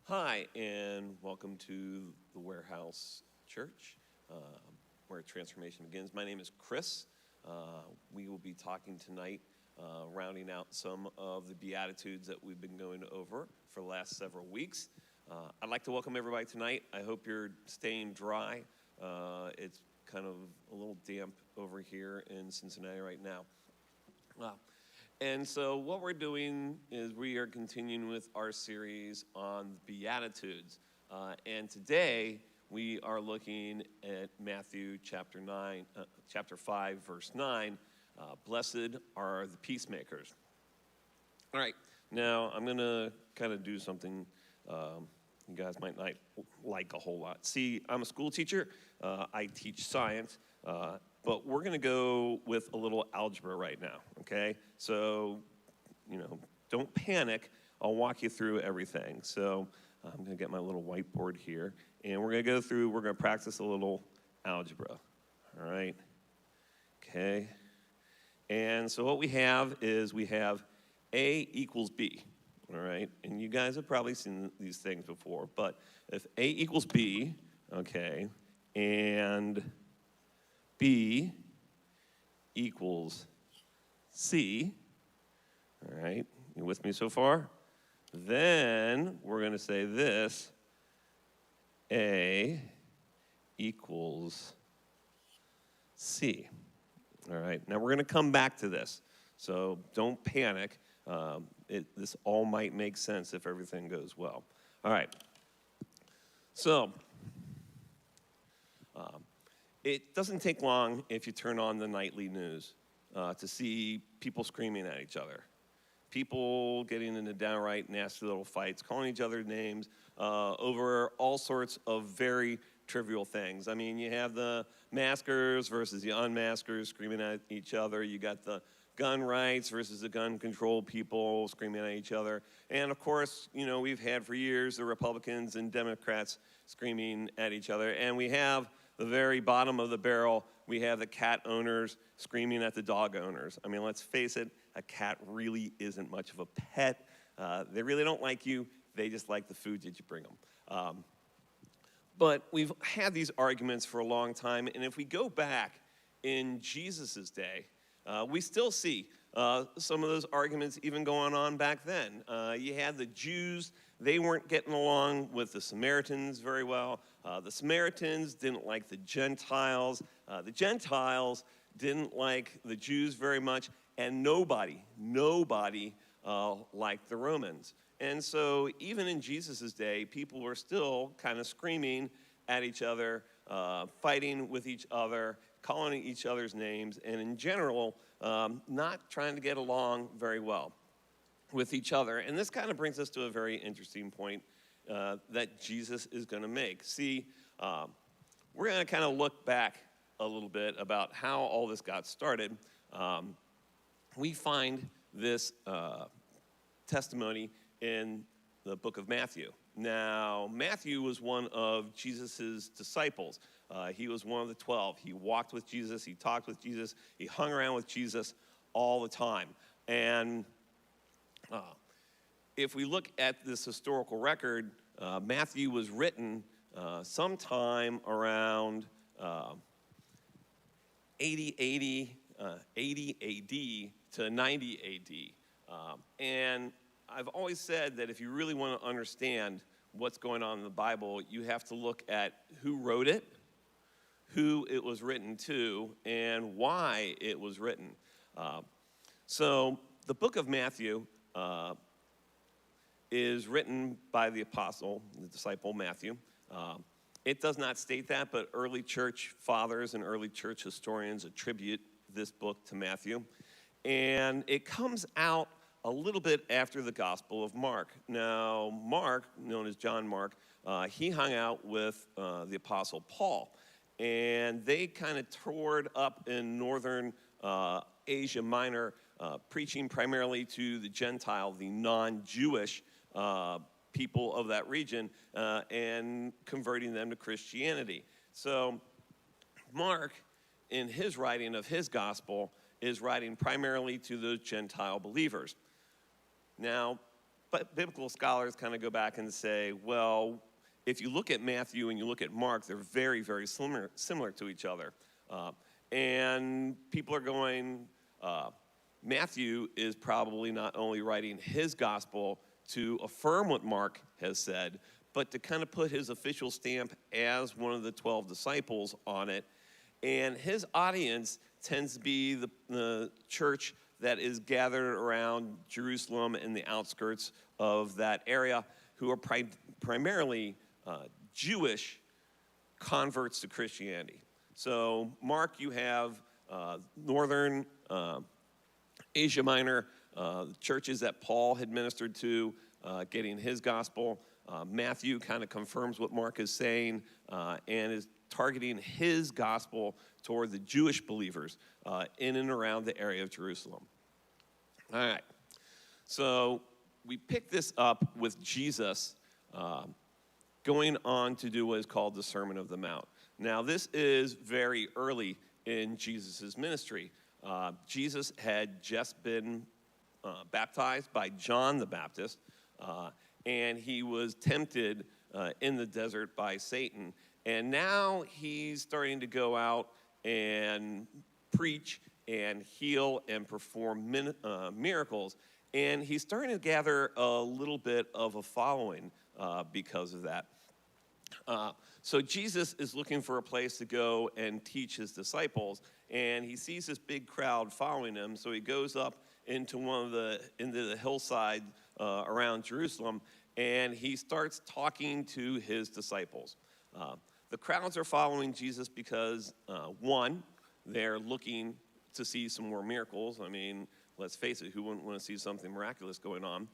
Hi, and welcome to the Warehouse Church, where transformation begins. My name is Chris. We will be talking tonight, rounding out some of the Beatitudes that we've been going over for the last several weeks. I'd like to welcome everybody tonight. I hope you're staying dry. It's kind of a little damp over here in Cincinnati right now. And so what we're doing is we are continuing with our series on the Beatitudes. And today we are looking at Matthew chapter 5, verse 9. Blessed are the peacemakers. All right, now I'm going to kind of do something you guys might not like a whole lot. See, I'm a school teacher. I teach science. But we're going to go with a little algebra right now, okay? So, don't panic. I'll walk you through everything. So I'm going to get my little whiteboard here, and we're going to practice a little algebra, all right? Okay. And so what we have is A equals B, all right? And you guys have probably seen these things before, but if A equals B, okay, and B equals C, all right, you with me so far? Then we're going to say this, A equals C, all right? Now we're going to come back to this, so don't panic. This all might make sense if everything goes well. All right, so it doesn't take long if you turn on the nightly news to see people screaming at each other. People getting into downright nasty little fights, calling each other names over all sorts of very trivial things. I mean, you have the maskers versus the unmaskers screaming at each other. You got the gun rights versus the gun control people screaming at each other. And of course, we've had for years the Republicans and Democrats screaming at each other. And we have the very bottom of the barrel, we have the cat owners screaming at the dog owners. I mean, let's face it, a cat really isn't much of a pet. They really don't like you. They just like the food that you bring them. But we've had these arguments for a long time, and if we go back in Jesus' day, we still see some of those arguments even going on back then. You had the Jews, they weren't getting along with the Samaritans very well. The Samaritans didn't like the Gentiles. The Gentiles didn't like the Jews very much, and nobody liked the Romans. And so even in Jesus' day, people were still kind of screaming at each other, fighting with each other, calling each other's names, and in general, not trying to get along very well with each other. And this kind of brings us to a very interesting point that Jesus is going to make. See, we're going to kind of look back a little bit about how all this got started. We find this testimony in the book of Matthew. Now, Matthew was one of Jesus' disciples. He was one of the 12. He walked with Jesus. He talked with Jesus. He hung around with Jesus all the time. And if we look at this historical record, Matthew was written sometime around 80 AD to 90 AD. And I've always said that if you really want to understand what's going on in the Bible, you have to look at who wrote it, who it was written to, and why it was written. So the book of Matthew is written by the disciple Matthew. It does not state that, but early church fathers and early church historians attribute this book to Matthew. And it comes out a little bit after the Gospel of Mark. Now, Mark, known as John Mark, he hung out with the Apostle Paul. And they kind of toured up in northern Asia Minor, preaching primarily to the Gentile, the non-Jewish people of that region, and converting them to Christianity. So Mark, in his writing of his gospel, is writing primarily to those Gentile believers. Now, but biblical scholars kind of go back and say, well, if you look at Matthew and you look at Mark, they're very, very similar to each other. And people are going, Matthew is probably not only writing his gospel to affirm what Mark has said, but to kind of put his official stamp as one of the 12 disciples on it. And his audience tends to be the church that is gathered around Jerusalem and the outskirts of that area, who are primarily Jewish converts to Christianity. So, Mark, you have northern Asia Minor, churches that Paul had ministered to, getting his gospel. Matthew kind of confirms what Mark is saying and is targeting his gospel toward the Jewish believers in and around the area of Jerusalem. All right, so we pick this up with Jesus going on to do what is called the Sermon of the Mount. Now, this is very early in Jesus' ministry. Jesus had just been baptized by John the Baptist, and he was tempted in the desert by Satan. And now he's starting to go out and preach and heal and perform miracles. And he's starting to gather a little bit of a following because of that. So Jesus is looking for a place to go and teach his disciples, and he sees this big crowd following him. So he goes up into into the hillside around Jerusalem, and he starts talking to his disciples. The crowds are following Jesus because, one, they're looking to see some more miracles. I mean, let's face it, who wouldn't want to see something miraculous going on?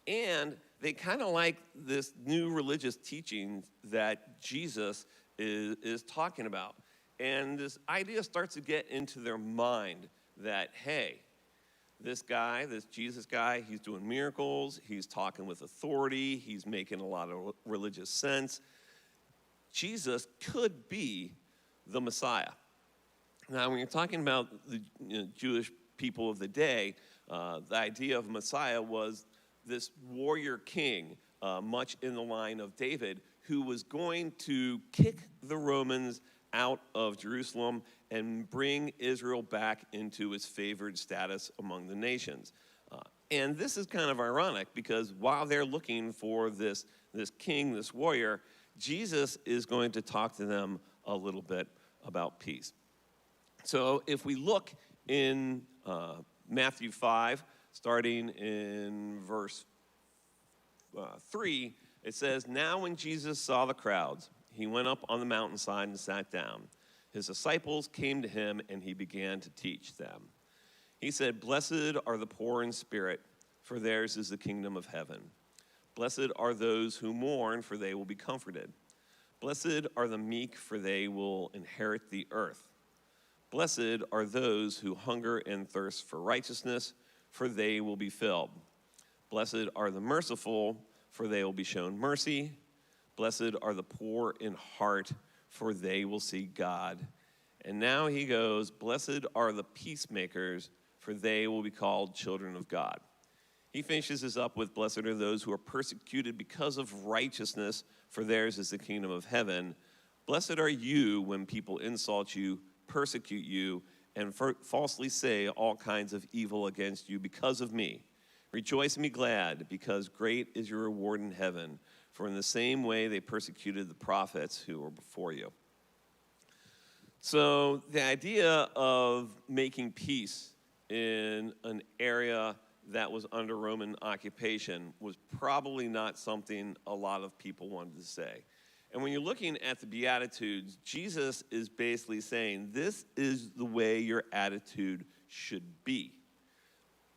And they kind of like this new religious teaching that Jesus is talking about. And this idea starts to get into their mind that, hey, this guy, this Jesus guy, he's doing miracles, he's talking with authority, he's making a lot of religious sense. Jesus could be the Messiah. Now, when you're talking about the Jewish people of the day, the idea of Messiah was this warrior king, much in the line of David, who was going to kick the Romans out of Jerusalem and bring Israel back into its favored status among the nations. And this is kind of ironic because while they're looking for this king, this warrior, Jesus is going to talk to them a little bit about peace. So if we look in Matthew 5, starting in verse 3, it says, "Now when Jesus saw the crowds, he went up on the mountainside and sat down. His disciples came to him, and he began to teach them. He said, 'Blessed are the poor in spirit, for theirs is the kingdom of heaven. Blessed are those who mourn, for they will be comforted. Blessed are the meek, for they will inherit the earth. Blessed are those who hunger and thirst for righteousness, for they will be filled. Blessed are the merciful, for they will be shown mercy. Blessed are the poor in heart, for they will see God.' And now he goes, 'Blessed are the peacemakers, for they will be called children of God.' He finishes this up with, 'Blessed are those who are persecuted because of righteousness, for theirs is the kingdom of heaven. Blessed are you when people insult you, persecute you, and falsely say all kinds of evil against you because of me. Rejoice and be glad, because great is your reward in heaven. For in the same way they persecuted the prophets who were before you.'" So the idea of making peace in an area that was under Roman occupation was probably not something a lot of people wanted to say. And when you're looking at the Beatitudes, Jesus is basically saying, this is the way your attitude should be.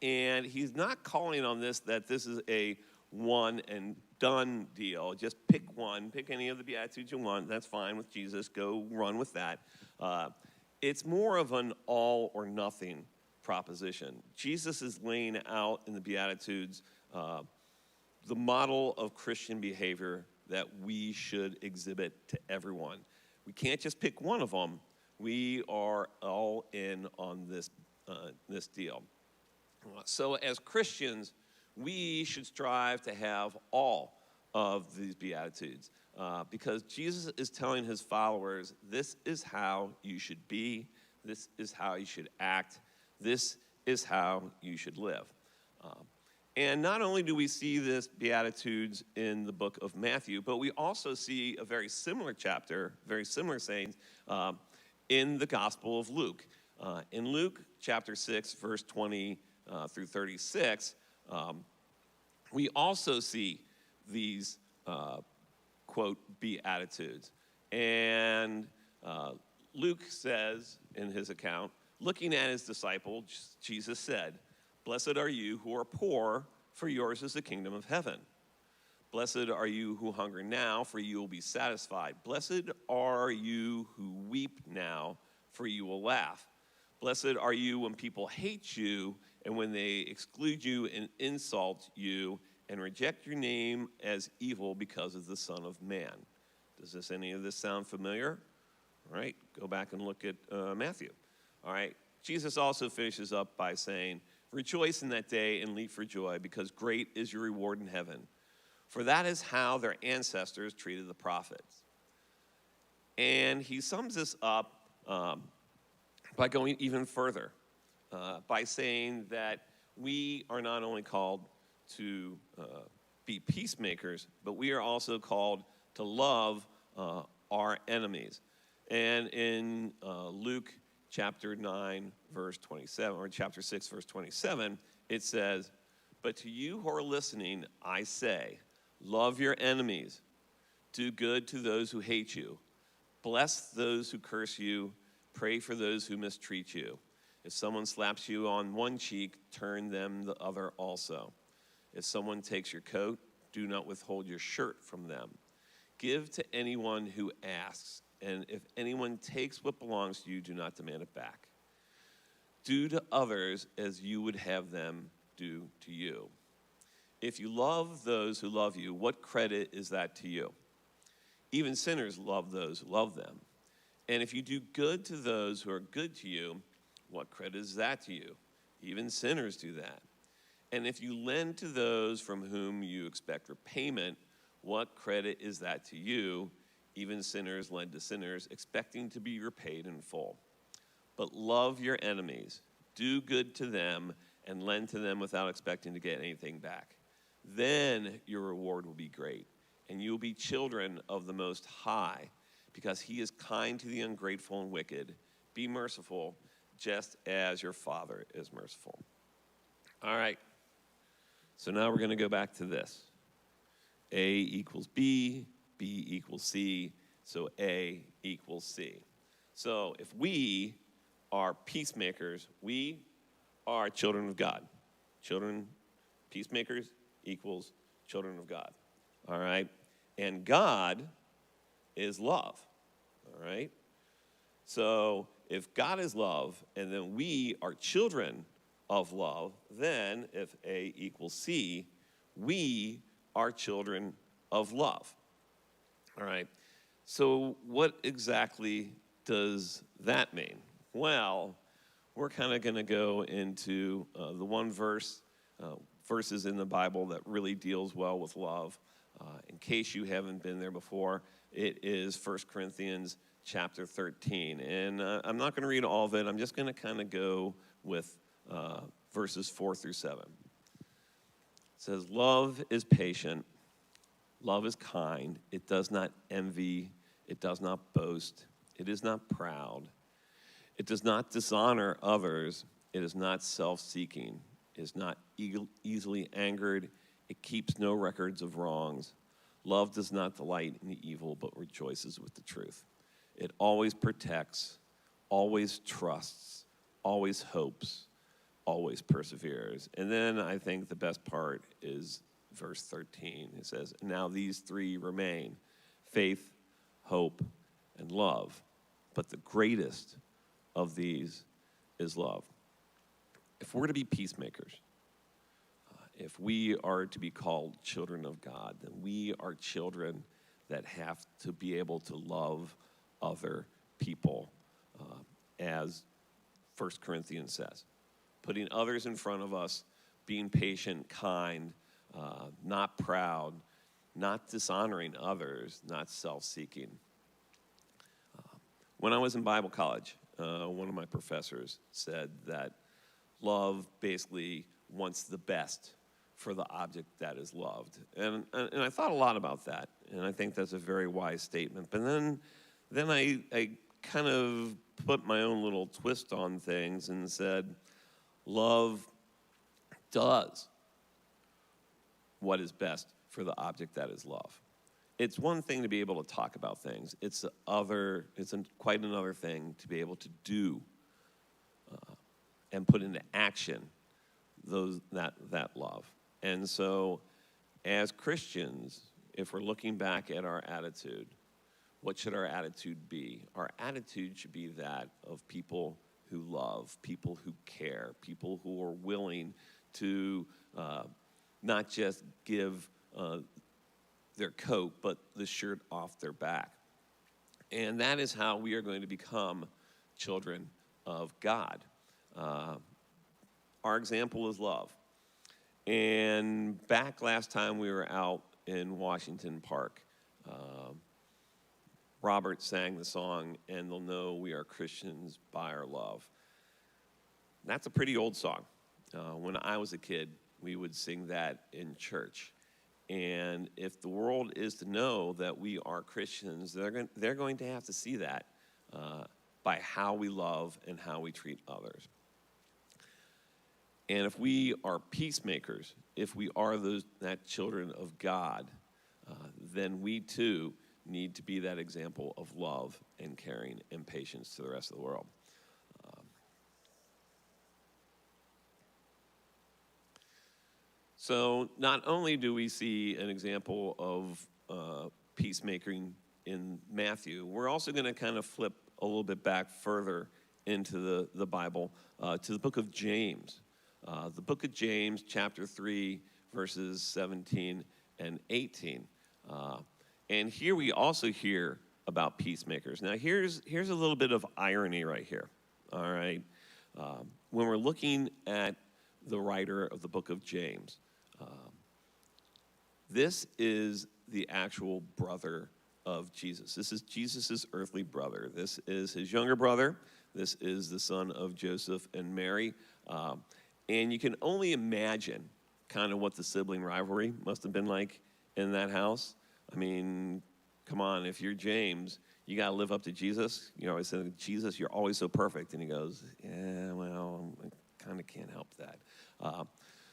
And he's not calling on this that this is a one and done deal. Just pick one, pick any of the Beatitudes you want. That's fine with Jesus. Go run with that. It's more of an all or nothing proposition. Jesus is laying out in the Beatitudes the model of Christian behavior that we should exhibit to everyone. We can't just pick one of them. We are all in on this deal. So as Christians, we should strive to have all of these Beatitudes because Jesus is telling his followers, this is how you should be, this is how you should act, this is how you should live. And not only do we see this Beatitudes in the book of Matthew, but we also see a very similar chapter, very similar sayings in the Gospel of Luke. In Luke chapter 6, verse 20 through 36, we also see these, quote, Beatitudes. And Luke says in his account, looking at his disciple, Jesus said, "Blessed are you who are poor, for yours is the kingdom of heaven. Blessed are you who hunger now, for you will be satisfied. Blessed are you who weep now, for you will laugh. Blessed are you when people hate you and when they exclude you and insult you and reject your name as evil because of the Son of Man." Does any of this sound familiar? All right, go back and look at Matthew. All right, Jesus also finishes up by saying, "Rejoice in that day and leap for joy, because great is your reward in heaven. For that is how their ancestors treated the prophets." And he sums this up by going even further, by saying that we are not only called to be peacemakers, but we are also called to love our enemies. And in Luke chapter 9, verse 27, or chapter 6, verse 27, it says, "But to you who are listening, I say, love your enemies, do good to those who hate you, bless those who curse you, pray for those who mistreat you. If someone slaps you on one cheek, turn them the other also. If someone takes your coat, do not withhold your shirt from them. Give to anyone who asks, and if anyone takes what belongs to you, do not demand it back. Do to others as you would have them do to you. If you love those who love you, what credit is that to you? Even sinners love those who love them. And if you do good to those who are good to you, what credit is that to you? Even sinners do that. And if you lend to those from whom you expect repayment, what credit is that to you? Even sinners lend to sinners, expecting to be repaid in full. But love your enemies, do good to them, and lend to them without expecting to get anything back. Then your reward will be great, and you will be children of the Most High, because he is kind to the ungrateful and wicked. Be merciful, just as your Father is merciful." All right, so now we're going to go back to this. A equals B, B equals C, so A equals C. So if we are peacemakers, we are children of God. Children, peacemakers equals children of God. All right? And God is love. All right? So if God is love, and then we are children of love, then if A equals C, we are children of love. All right? So what exactly does that mean? Well, we're kind of going to go into the one verses in the Bible that really deals well with love. In case you haven't been there before, it is 1 Corinthians chapter 13. And I'm not going to read all of it. I'm just going to kind of go with verses 4 through 7. It says, "Love is patient. Love is kind. It does not envy. It does not boast. It is not proud. It does not dishonor others. It is not self-seeking. It is not easily angered. It keeps no records of wrongs. Love does not delight in the evil, but rejoices with the truth. It always protects, always trusts, always hopes, always perseveres." And then I think the best part is verse 13. It says, "Now these three remain, faith, hope, and love. But the greatest of these is love." If we're to be peacemakers, if we are to be called children of God, then we are children that have to be able to love other people, as 1 Corinthians says. Putting others in front of us, being patient, kind, not proud, not dishonoring others, not self-seeking. When I was in Bible college, one of my professors said that love basically wants the best for the object that is loved. And I thought a lot about that, and I think that's a very wise statement. But then I kind of put my own little twist on things and said, love does what is best for the object that is loved. It's one thing to be able to talk about things. It's quite another thing to be able to do and put into action that love. And so, as Christians, if we're looking back at our attitude, what should our attitude be? Our attitude should be that of people who love, people who care, people who are willing to not just give their coat, but the shirt off their back. And that is how we are going to become children of God. Our example is love. And back last time we were out in Washington Park, Robert sang the song, "And They'll Know We Are Christians by Our Love." That's a pretty old song. When I was a kid, we would sing that in church. And if the world is to know that we are Christians, they're going to have to see that by how we love and how we treat others. And if we are peacemakers, if we are that children of God, then we too need to be that example of love and caring and patience to the rest of the world. So not only do we see an example of peacemaking in Matthew, we're also going to kind of flip a little bit back further into the Bible to the book of James. The book of James, chapter 3, verses 17 and 18. And here we also hear about peacemakers. Now here's a little bit of irony right here, all right? When we're looking at the writer of the book of James, this is the actual brother of Jesus. This is Jesus' earthly brother. This is his younger brother. This is the son of Joseph and Mary. And you can only imagine kind of what the sibling rivalry must have been like in that house. I mean, come on, if you're James, you got to live up to Jesus. You know, I said, Jesus, you're always so perfect. And he goes, yeah, well, I kind of can't help that.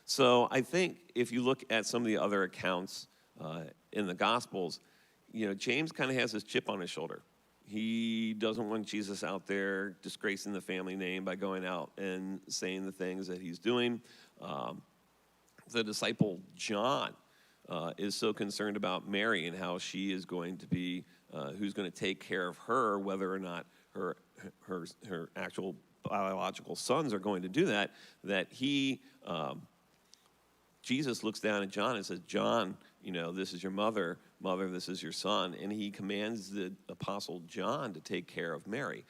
So I think if you look at some of the other accounts in the Gospels, you know, James kind of has this chip on his shoulder. He doesn't want Jesus out there disgracing the family name by going out and saying the things that he's doing. The disciple John is so concerned about Mary and how she is going to be, who's going to take care of her, whether or not her actual biological sons are going to do that, that Jesus looks down at John and says, John, you know, this is your mother, this is your son. And he commands the apostle John to take care of Mary.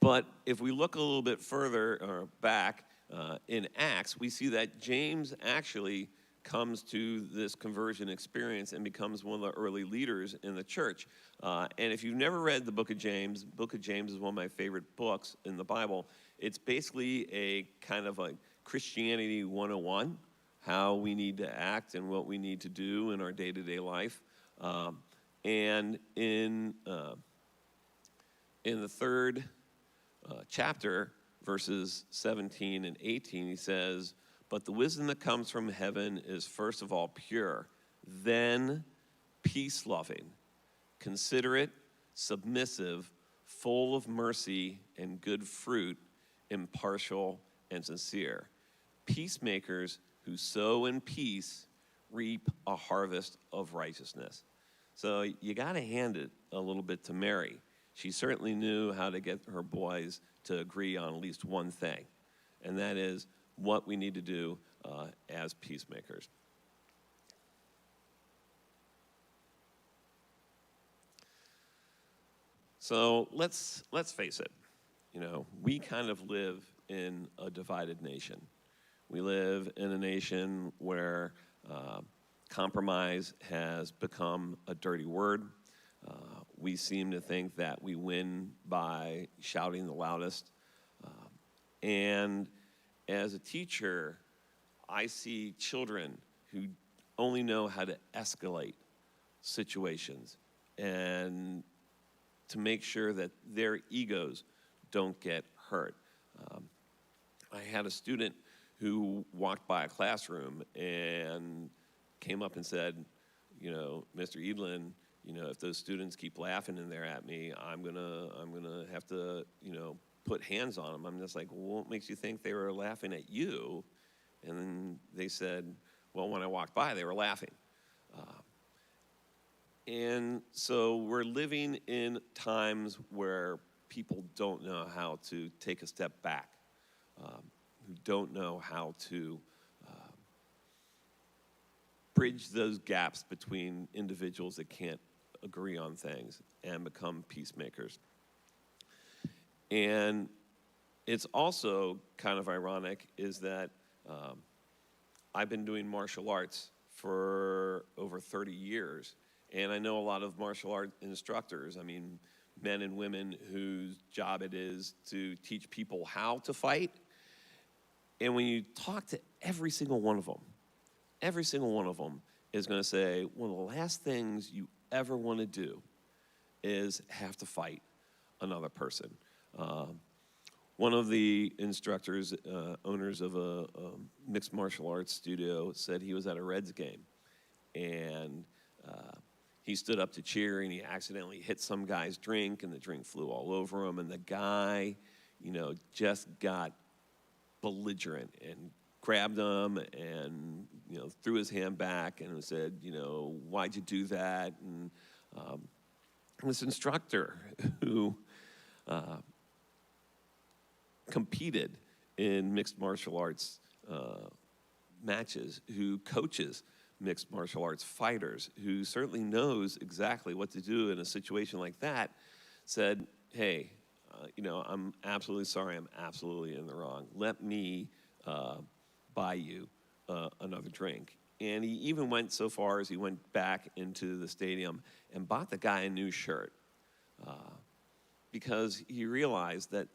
But if we look a little bit further back in Acts, we see that James actually comes to this conversion experience and becomes one of the early leaders in the church. And if you've never read the book of James is one of my favorite books in the Bible. It's basically a kind of a Christianity 101, how we need to act and what we need to do in our day-to-day life. And in the third chapter, verses 17 and 18, he says, "But the wisdom that comes from heaven is first of all pure, then peace-loving, considerate, submissive, full of mercy and good fruit, impartial and sincere. Peacemakers who sow in peace reap a harvest of righteousness." So you got to hand it a little bit to Mary. She certainly knew how to get her boys to agree on at least one thing, and that is what we need to do as peacemakers. So let's face it. You know, we kind of live in a divided nation. We live in a nation where compromise has become a dirty word. We seem to think that we win by shouting the loudest. And as a teacher, I see children who only know how to escalate situations and to make sure that their egos don't get hurt. I had a student who walked by a classroom and came up and said, Mr. Edelen, if those students keep laughing in there at me, I'm gonna have to, put hands on them. I'm just like, well, what makes you think they were laughing at you? And then they said, well, when I walked by, they were laughing. And so we're living in times where people don't know how to take a step back, who don't know how to bridge those gaps between individuals that can't agree on things and become peacemakers. And it's also kind of ironic is that I've been doing martial arts for over 30 years, and I know a lot of martial art instructors, men and women whose job it is to teach people how to fight. And when you talk to every single one of them is going to say, one of the last things you ever want to do is have to fight another person. One of the instructors, owners of a mixed martial arts studio, said he was at a Reds game, and he stood up to cheer, and he accidentally hit some guy's drink, and the drink flew all over him, and the guy, just got belligerent and grabbed him and, threw his hand back and said, why'd you do that? And this instructor who competed in mixed martial arts matches, who coaches mixed martial arts fighters, who certainly knows exactly what to do in a situation like that, said, hey, I'm absolutely sorry, I'm absolutely in the wrong. Let me buy you another drink. And he even went so far as he went back into the stadium and bought the guy a new shirt because he realized that,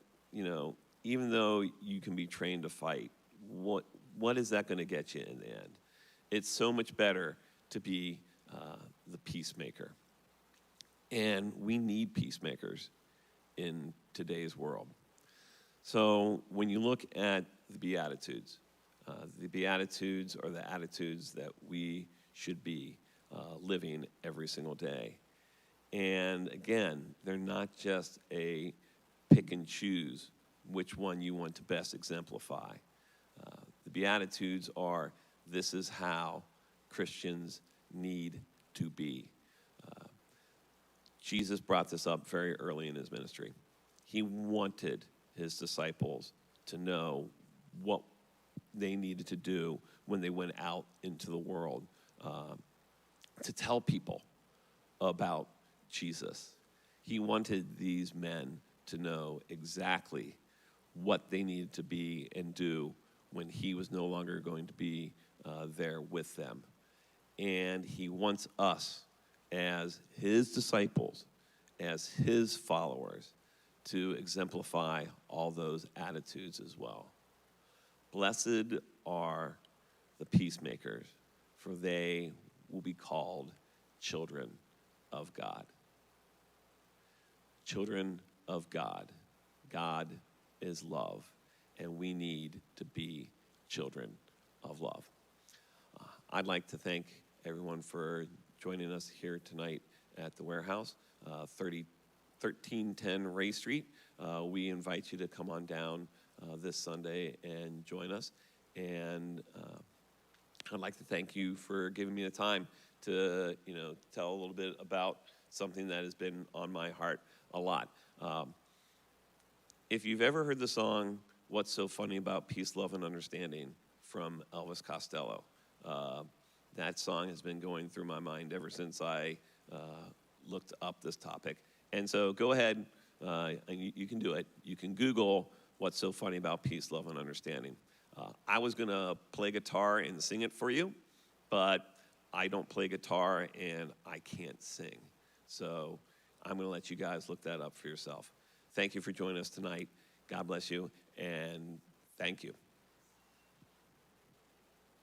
even though you can be trained to fight, what is that going to get you in the end? It's so much better to be the peacemaker. And we need peacemakers in today's world. So when you look at the Beatitudes are the attitudes that we should be living every single day. And again, they're not just a pick and choose which one you want to best exemplify. The Beatitudes are, this is how Christians need to be. Jesus brought this up very early in his ministry. He wanted his disciples to know what they needed to do when they went out into the world to tell people about Jesus. He wanted these men to know exactly what they needed to be and do when he was no longer going to be there with them. And he wants us as his disciples, as his followers, to exemplify all those attitudes as well. Blessed are the peacemakers, for they will be called children of God. Children of God. God is love, and we need to be children of love. I'd like to thank everyone for joining us here tonight at the warehouse, 1310 Ray Street. We invite you to come on down this Sunday and join us. And I'd like to thank you for giving me the time to, tell a little bit about something that has been on my heart a lot. If you've ever heard the song, What's So Funny About Peace, Love, and Understanding from Elvis Costello, that song has been going through my mind ever since I looked up this topic. And so go ahead, and you can do it. You can Google What's So Funny About Peace, Love, and Understanding. I was going to play guitar and sing it for you, but I don't play guitar and I can't sing. So I'm going to let you guys look that up for yourself. Thank you for joining us tonight. God bless you, and thank you.